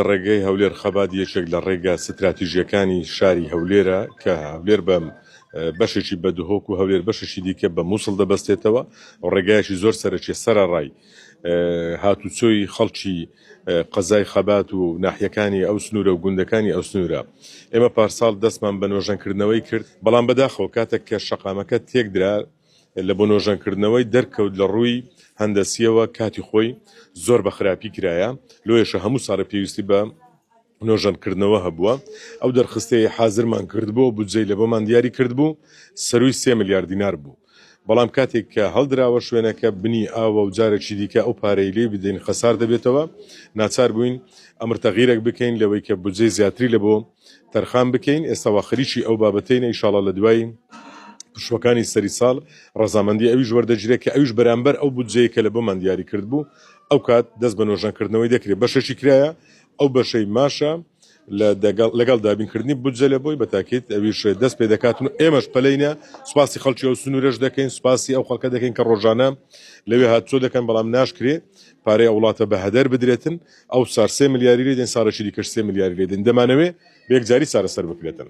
ڕێگەی هەولێر خەبات یەکێک لە ڕێگە ستراتیژیەکانی شاری هەولێرە کە هەولێر بە بەشێکی بەدهۆک و هەولێر بەشێکی دیکە بە مووسڵ دەبەستێتەوە ڕێگایەکی زۆر سەرەکی سەرەڕای هاتوچۆی خەڵکی قەزای خەبات و ناحیەکانی ئەو سنوورە و گوندەکانی ئەو سنوورە ئێمە پارساڵ دەستمان بە نۆژەنکردنەوەی کرد بەڵام بەداخەوە کاتێک کە شەقامەکە تێکدرا لە بۆ نۆژەنکردنەوەی دەرکەوت لە ڕووی هەندەسیەوە کاتی خۆی زۆر بە خراپی کرایە لۆیەشە هەموو ساڕە پێویستی بە نۆژەنکردنەوە هەبووە ئەو دەرخستەیە حازرمان کردبوو بودجەی لە بۆمان دیاری کردبوو سەروی 3 ملیار دینار بوو بەڵام کاتێک کە هەڵدراوە شوێنەکە بنی ئاوە و جارێکی دیکە ئەو پارەی لێ بدەین خەسار دەبێتەوە ناچار بووین ئەمر تەغیرێک بکەین لەوەی کە بودجەی زیاتری لە بۆ تەرخان بکەین ئێستاوا خەریکی ئەو بابەتەینە ئینشاڵڵا لە دوای پشوەکانی سەری ساڵ ڕەزامەندی ئەویش وەردەگیرێت کە ئەویش بەرامبەر ئەو بودجەیە کە لە بۆمان دیاری کرد بوو ئەو کات دەست بە نۆژەنکردنەوەی دەکرێت بەشێکی کرایە ئەو بەشەی ماشە لەگەڵ دابینکردنی بودجە لە بۆی بەتاکێت ئەویش دەست پێ دەکاتن و ئێمەش پەلەینە سوپاسی خەڵکی ئەو سنوورەش دەکەین سوپاسی ئەو خەڵکە دەکەین کە ڕۆژانە لەوێ هاتوچۆ دەکەن بەڵام ناشکرێ پارەی وڵاتە بە هەدەر بدرێتن ئەو سار 3 ملیاری لێدەین ساڕێکی دیکەش 3 ملیاری لێدەین دەمانەوێ بە یەکجاری چارەسەر بکرێتن